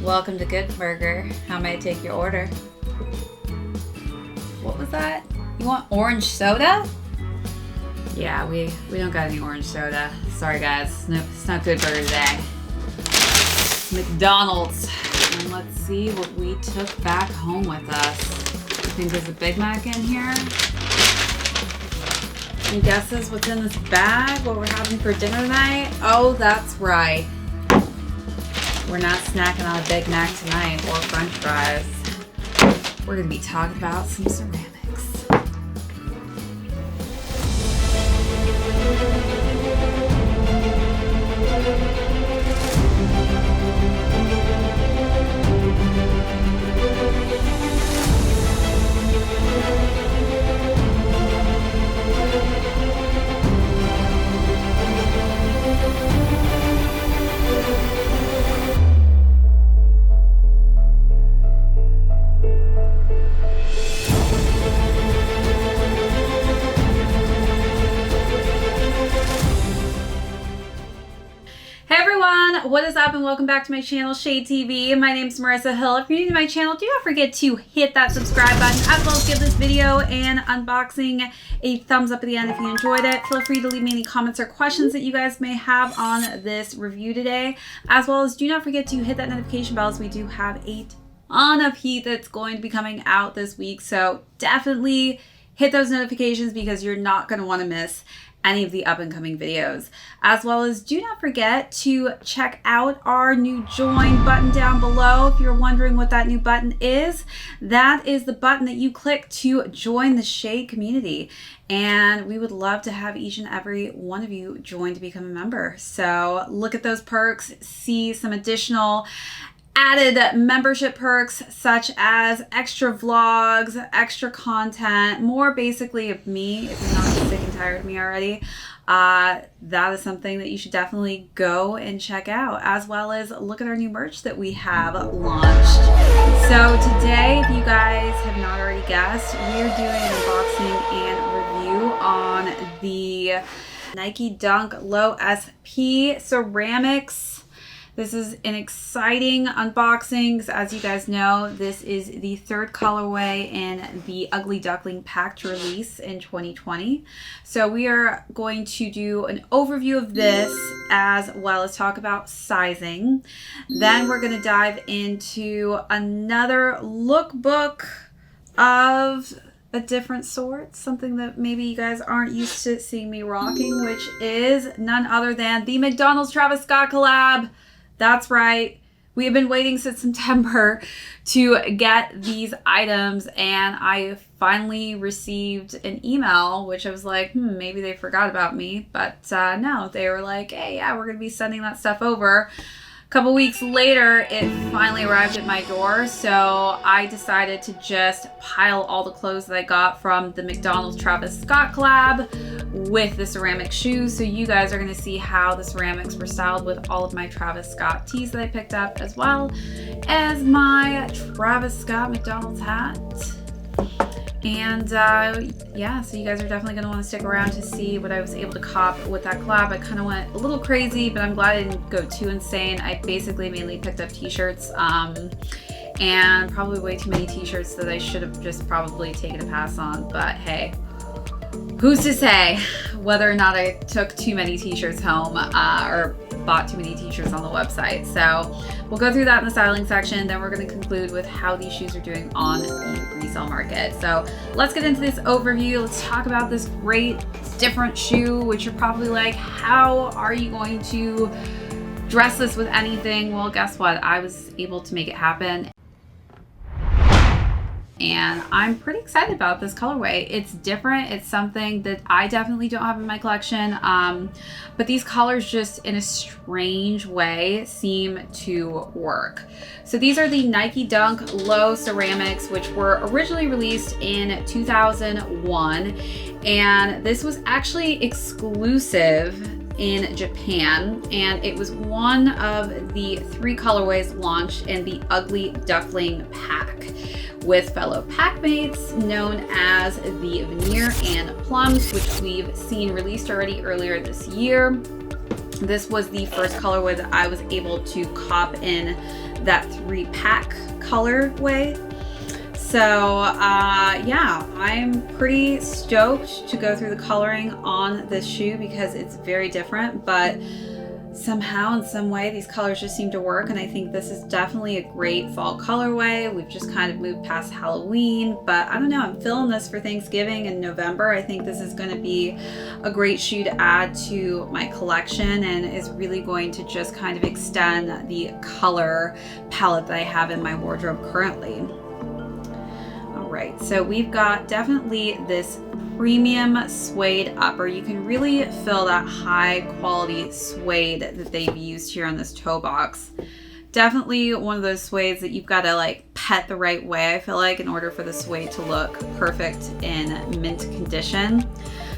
Welcome to Good Burger. How may I take your order? What was that? You want orange soda? Yeah, we don't got any orange soda. Sorry guys, it's not Good Burger today. McDonald's. And let's see what we took back home with us. I think there's a Big Mac in here. Any guesses what's in this bag? What we're having for dinner tonight? Oh, that's right. We're not snacking on a Big Mac tonight or French fries. We're gonna be talking about some ceramics. What is up and welcome back to my channel, ShadeTV. My name is Marissa Hill. If you're new to my channel, do not forget to hit that subscribe button as well as give this video and unboxing a thumbs up at the end if you enjoyed it. Feel free to leave me any comments or questions that you guys may have on this review today, as well as do not forget to hit that notification bell as we do have a ton of heat that's going to be coming out this week. So definitely hit those notifications because you're not going to want to miss any of the up and coming videos, as well as do not forget to check out our new join button down below. If you're wondering what that new button is, that is the button that you click to join the Shade community, and we would love to have each and every one of you join to become a member. So look at those perks, see some additional added membership perks such as extra vlogs, extra content, more basically of me if you're not sick and tired of me already. That is something that you should definitely go and check out, as well as look at our new merch that we have launched. So today, if you guys have not already guessed, we are doing an unboxing and review on the Nike Dunk Low SP ceramics. This is an exciting unboxing because, as you guys know, this is the third colorway in the Ugly Duckling packed release in 2020. So we are going to do an overview of this as well as talk about sizing. Then we're going to dive into another lookbook of a different sort, something that maybe you guys aren't used to seeing me rocking, which is none other than the McDonald's Travis Scott collab. That's right. We have been waiting since September to get these items, and I finally received an email, which I was like, maybe they forgot about me. But no, they were like, hey, yeah, we're going to be sending that stuff over. A couple weeks later, it finally arrived at my door, so I decided to just pile all the clothes that I got from the McDonald's Travis Scott collab with the ceramic shoes. So you guys are going to see how the ceramics were styled with all of my Travis Scott tees that I picked up, as well as my Travis Scott McDonald's hat. And yeah, so you guys are definitely going to want to stick around to see what I was able to cop with that collab. I kind of went a little crazy, but I'm glad I didn't go too insane. I basically mainly picked up t-shirts and probably way too many t-shirts that I should have just probably taken a pass on. But hey, who's to say whether or not I took too many t-shirts home or bought too many t-shirts on the website. So we'll go through that in the styling section. Then we're going to conclude with how these shoes are doing on the resale market. So let's get into this overview. Let's talk about this great different shoe, which you're probably like, how are you going to dress this with anything? Well, guess what? I was able to make it happen. And I'm pretty excited about this colorway. It's different. It's something that I definitely don't have in my collection. But these colors just in a strange way seem to work. So these are the Nike Dunk Low ceramics, which were originally released in 2001. And this was actually exclusive in Japan, and it was one of the 3 colorways launched in the Ugly Duckling pack with fellow packmates known as the Veneer and Plums, which we've seen released already earlier this year. This was the first colorway that I was able to cop in that 3-pack colorway. So yeah, I'm pretty stoked to go through the coloring on this shoe because it's very different, but somehow in some way these colors just seem to work, and I think this is definitely a great fall colorway. We've just kind of moved past Halloween, but I don't know, I'm feeling this for Thanksgiving in November. I think this is going to be a great shoe to add to my collection and is really going to just kind of extend the color palette that I have in my wardrobe currently. All right, so we've got definitely this premium suede upper. You can really feel that high quality suede that they've used here on this toe box. Definitely one of those suedes that you've got to like pet the right way, I feel like, in order for the suede to look perfect in mint condition.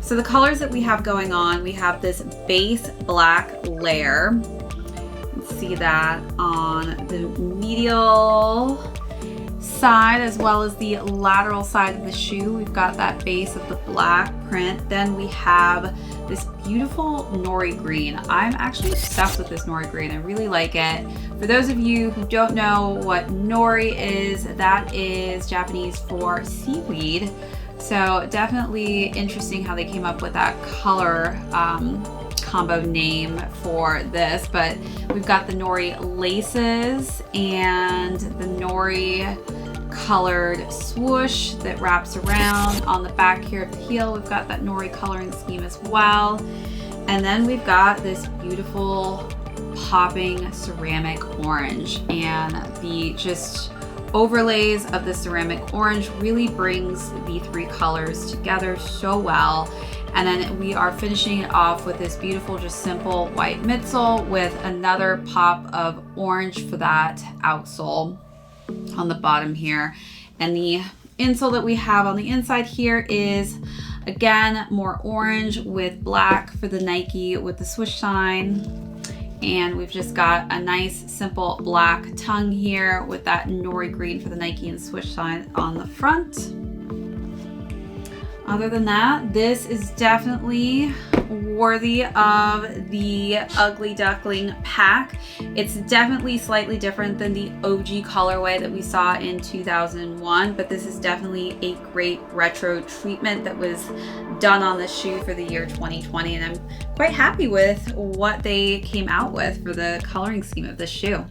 So the colors that we have going on, we have this base black layer. You can see that on the medial side as well as the lateral side of the shoe. We've got that base of the black print. Then we have this beautiful nori green. I'm actually obsessed with this nori green. I really like it. For those of you who don't know what nori is, that is Japanese for seaweed. So definitely interesting how they came up with that color combo name for this, but we've got the nori laces and the nori colored swoosh that wraps around on the back here of the heel. We've got that nori coloring scheme as well, and then we've got this beautiful popping ceramic orange, and the just overlays of the ceramic orange really brings the three colors together so well. And then we are finishing it off with this beautiful, just simple white midsole with another pop of orange for that outsole on the bottom here. And the insole that we have on the inside here is, again, more orange with black for the Nike with the swoosh sign. And we've just got a nice, simple black tongue here with that nori green for the Nike and swoosh sign on the front. Other than that, this is definitely worthy of the Ugly Duckling pack. It's definitely slightly different than the OG colorway that we saw in 2001, but this is definitely a great retro treatment that was done on this shoe for the year 2020, and I'm quite happy with what they came out with for the coloring scheme of this shoe.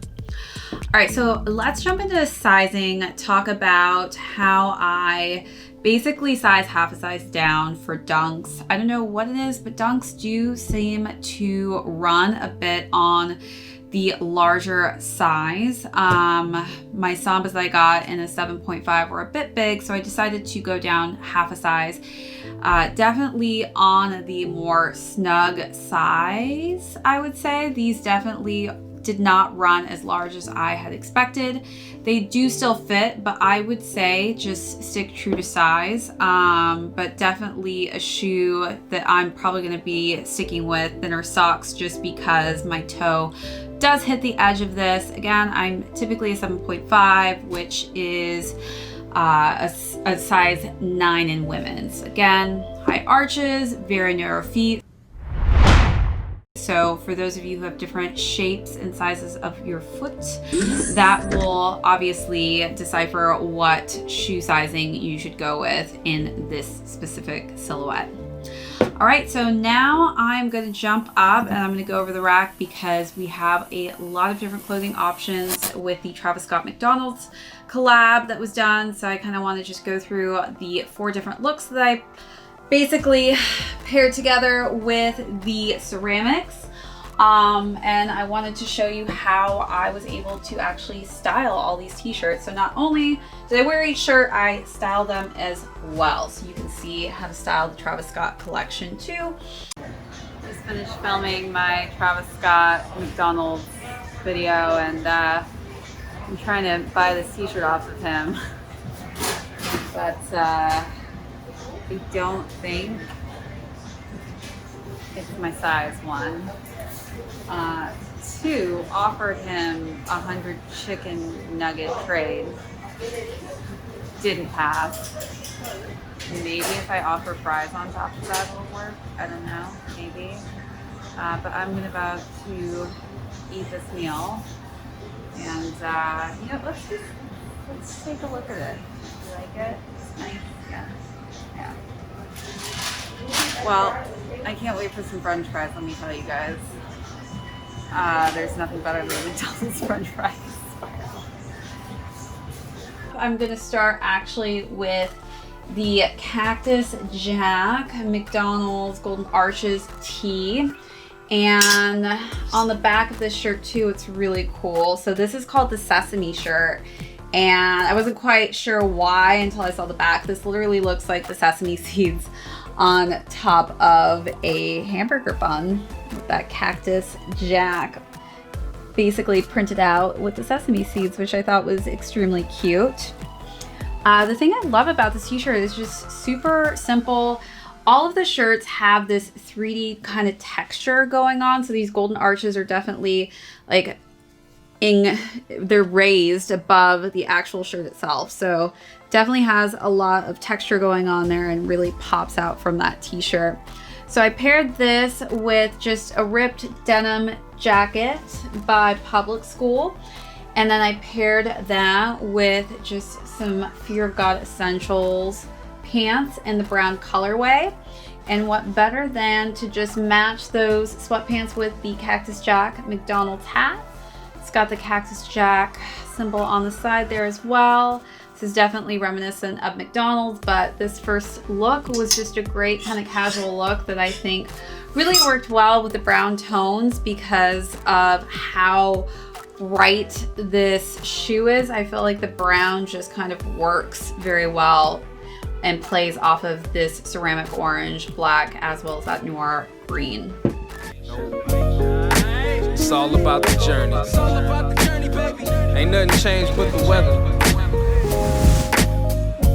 All right, so let's jump into sizing, talk about how I basically size half a size down for dunks. I don't know what it is, but dunks do seem to run a bit on the larger size. My Sambas that I got in a 7.5 were a bit big, so I decided to go down half a size. Definitely on the more snug size, I would say. These definitely did not run as large as I had expected. They do still fit, but I would say just stick true to size. But definitely a shoe that I'm probably going to be sticking with thinner socks just because my toe does hit the edge of this. Again, I'm typically a 7.5, which is a size 9 in women's. Again, high arches, very narrow feet. So for those of you who have different shapes and sizes of your foot, that will obviously decipher what shoe sizing you should go with in this specific silhouette. All right, so now I'm going to jump up and I'm going to go over the rack because we have a lot of different clothing options with the Travis Scott McDonald's collab that was done. So I kind of want to just go through the 4 different looks that I basically paired together with the ceramics. And I wanted to show you how I was able to actually style all these t-shirts. So not only did I wear each shirt, I styled them as well. So you can see how to style the Travis Scott collection too. Just finished filming my Travis Scott McDonald's video, and I'm trying to buy this t-shirt off of him. But I don't think it's my size, 1. 2, offered him 100 chicken nugget trade. Didn't pass. Maybe if I offer fries on top of that will work. I don't know, maybe. But I'm about to eat this meal And you know, let's take a look at it. You like it? It's nice. Yeah. Well, I can't wait for some French fries. Let me tell you guys. There's nothing better than McDonald's French fries. I'm gonna start actually with the Cactus Jack McDonald's Golden Arches tee. And on the back of this shirt too, it's really cool. So this is called the Sesame shirt. And I wasn't quite sure why until I saw the back. This literally looks like the sesame seeds on top of a hamburger bun with that Cactus Jack basically printed out with the sesame seeds, which I thought was extremely cute. The thing I love about this t-shirt is just super simple. All of the shirts have this 3D kind of texture going on. So these golden arches are definitely like they're raised above the actual shirt itself. So definitely has a lot of texture going on there and really pops out from that t-shirt. So I paired this with just a ripped denim jacket by Public School. And then I paired that with just some Fear of God Essentials pants in the brown colorway. And what better than to just match those sweatpants with the Cactus Jack McDonald's hat. It's got the Cactus Jack symbol on the side there as well. This is definitely reminiscent of McDonald's, but this first look was just a great kind of casual look that I think really worked well with the brown tones because of how bright this shoe is. I feel like the brown just kind of works very well and plays off of this ceramic orange, black, as well as that noir green. It's all about the journey. It's all about the journey, baby. Ain't nothing changed but the weather.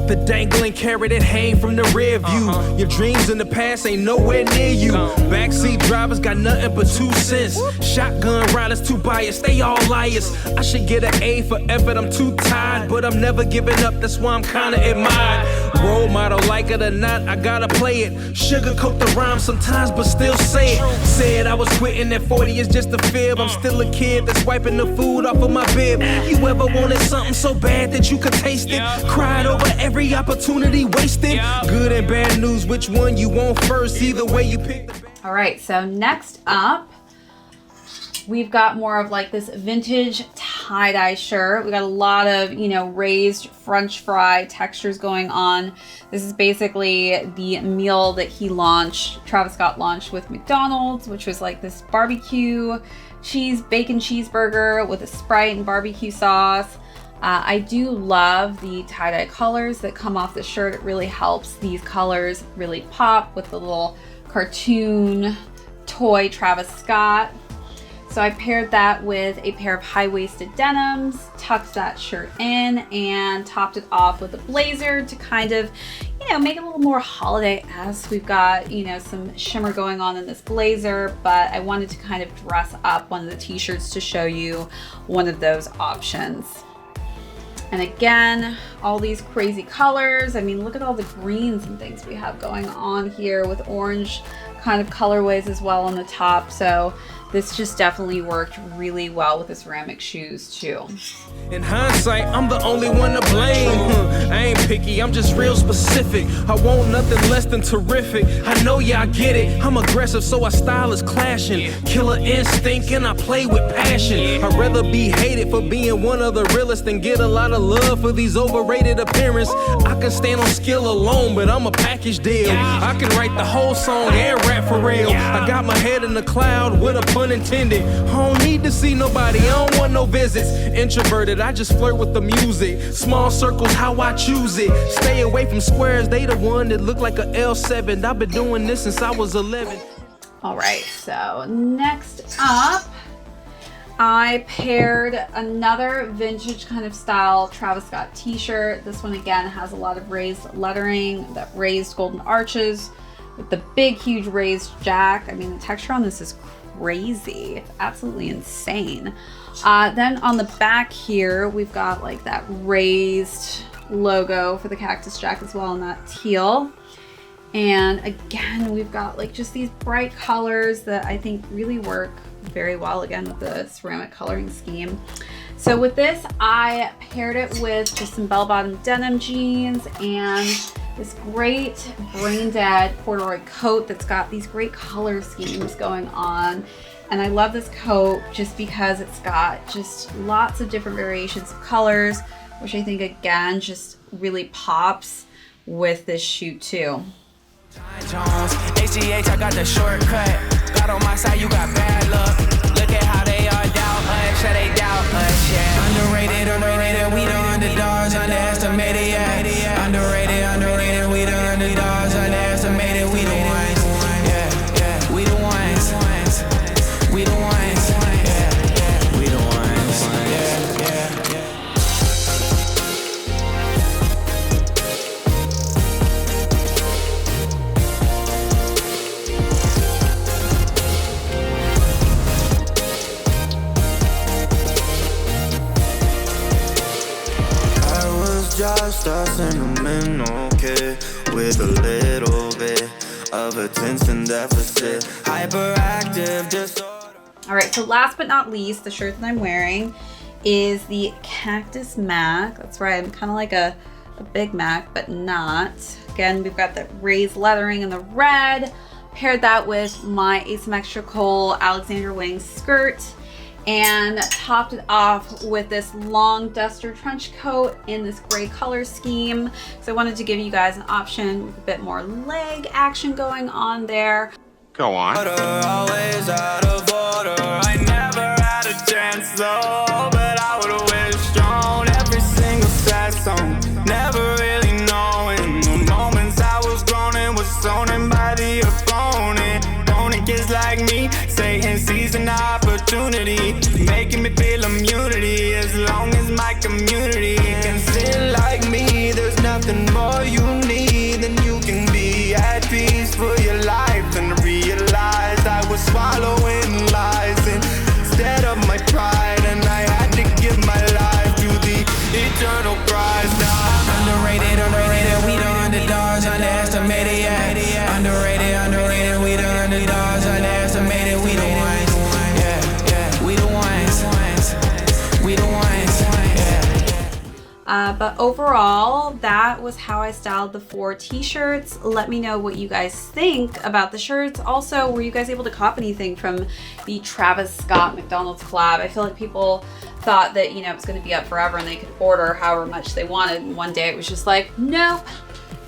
The dangling carrot that hang from the rear view. Your dreams in the past ain't nowhere near you. Backseat drivers got nothing but 2 cents. Shotgun riders too biased, they all liars. I should get an A for effort, I'm too tired. But I'm never giving up, that's why I'm kinda admired. Role model, like it or not, I gotta play it. Sugarcoat the rhyme sometimes, but still say it. Said I was quitting at 40 is just a fib. I'm still a kid that's wiping the food off of my bib. You ever wanted something so bad that you could taste it? Cried over every opportunity wasted. Good and bad news, which one you want first? Either way you pick the... All right, so next up, we've got more of like this vintage tie-dye shirt. We got a lot of, you know, raised French fry textures going on. This is basically the meal that he launched, Travis Scott launched with McDonald's, which was like this barbecue bacon cheeseburger with a Sprite and barbecue sauce. I do love the tie-dye colors that come off the shirt. It really helps these colors really pop with the little cartoon toy Travis Scott. So I paired that with a pair of high-waisted denims, tucked that shirt in, and topped it off with a blazer to kind of, you know, make it a little more holiday-esque. We've got, you know, some shimmer going on in this blazer, but I wanted to kind of dress up one of the t-shirts to show you one of those options. And again, all these crazy colors. I mean, look at all the greens and things we have going on here with orange kind of colorways as well on the top. So this just definitely worked really well with the ceramic shoes too. In hindsight, I'm the only one to blame. I ain't picky, I'm just real specific. I want nothing less than terrific. I know y'all get it. I'm aggressive, so our style is clashing. Killer instinct, and I play with passion. I'd rather be hated for being one of the realest than get a lot of love for these overrated appearance. I can stand on skill alone, but I'm a package deal. I can write the whole song and rap for real. I got my head in the cloud with a pun intended. I don't need to see nobody, I don't want no visits. Introverted, I just flirt with the music. Small circles, how I choose it. Stay away from squares, they the one that look like a L7. I've been doing this since I was 11. All right, so next up, I paired another vintage kind of style Travis Scott t-shirt. This one again has a lot of raised lettering, that raised golden arches with the big, huge raised jack. I mean, the texture on this is crazy. It's absolutely insane. Then on the back here, we've got like that raised logo for the Cactus Jack as well in that teal. And again, we've got like just these bright colors that I think really work very well again with the ceramic coloring scheme. So with this, I paired it with just some bell-bottom denim jeans and this great brain dead corduroy coat that's got these great color schemes going on. And I love this coat just because it's got just lots of different variations of colors, which I think again just really pops with this shoe too. HGH, I got the shortcut. Got on my side, you got bad luck. Look at how they all doubt us, yeah, they doubt us, yeah. Underrated, we the underdogs, underestimated, yeah. Underrated, we the underdogs, underestimated, we the ones, yeah, we the ones, we the ones, yeah, we the ones, yeah. Just a sentimental kid with a little bit of attention deficit, hyperactive disorder. All right, so last but not least, the shirt that I'm wearing is the Cactus Mac. That's right, I'm kind of like a Big Mac, but not. Again, we've got the raised leathering in the red. Paired that with my asymmetrical Alexander Wang skirt, and topped it off with this long duster trench coat in this gray color scheme. So I wanted to give you guys an option with a bit more leg action going on there. Go on. Always out of order. I never had a chance though, but I would've wished on every single sad song. Never really knowing the moments I was groaning was zoning by the opponent. Kids like me, Satan sees an opportunity, making me feel immunity. As long as my community can sin like me, there's nothing more you need than you can be at peace for your life. And realized I was swallowing lies instead of my pride, and I had to give my life to the eternal prize. Now I'm underrated, we the underdogs, underestimated, yeah. Underrated, we the underdogs, underestimated, we the ones, yeah, we the ones, we the ones, yeah. But overall, that was how I styled the 4 t-shirts. Let me know what you guys think about the shirts. Also, were you guys able to cop anything from the Travis Scott McDonald's collab? I feel like people thought that, you know, it's going to be up forever and they could order however much they wanted. And one day it was just like, nope,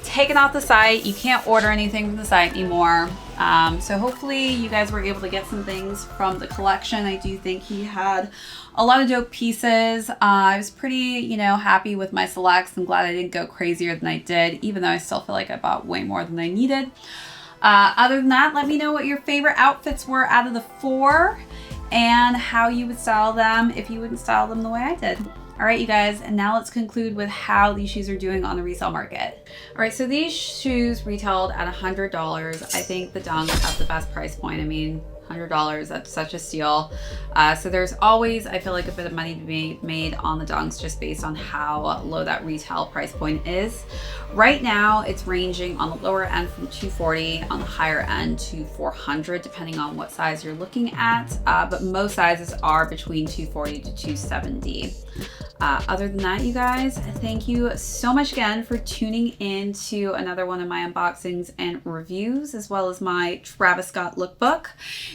taken off the site. You can't order anything from the site anymore. So hopefully you guys were able to get some things from the collection. I do think he had a lot of dope pieces. I was pretty, you know, happy with my selects. I'm glad I didn't go crazier than I did, even though I still feel like I bought way more than I needed. Other than that, let me know what your favorite outfits were out of the 4 and how you would style them if you wouldn't style them the way I did. All right, you guys, and now let's conclude with how these shoes are doing on the resale market. All right, so these shoes retailed at $100. I think the Dunks have the best price point. I mean, $100, that's such a steal. So there's always, I feel like, a bit of money to be made on the Dunks just based on how low that retail price point is. Right now, it's ranging on the lower end from $240, on the higher end to $400, depending on what size you're looking at. But most sizes are between $240 to $270. Other than that, you guys, thank you so much again for tuning in to another one of my unboxings and reviews, as well as my Travis Scott lookbook.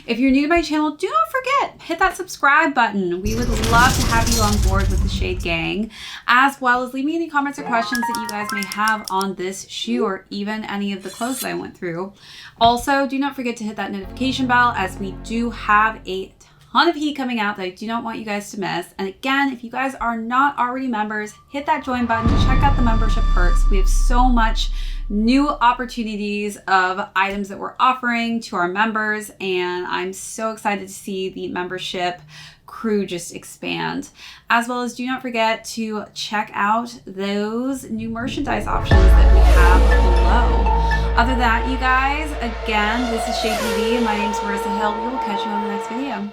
If you're new to my channel, do not forget, hit that subscribe button. We would love to have you on board with the Shade Gang, as well as leave me any comments or questions that you guys may have on this shoe or even any of the clothes that I went through. Also, do not forget to hit that notification bell, as we do have a ton of heat coming out that I do not want you guys to miss. And again, if you guys are not already members, hit that join button, check out the membership perks. We have so much new opportunities of items that we're offering to our members, and I'm so excited to see the membership crew just expand. As well as, do not forget to check out those new merchandise options that we have below. Other than that, you guys, again, this is ShadeTV, and my name is Marissa Hill. We will catch you on the next video.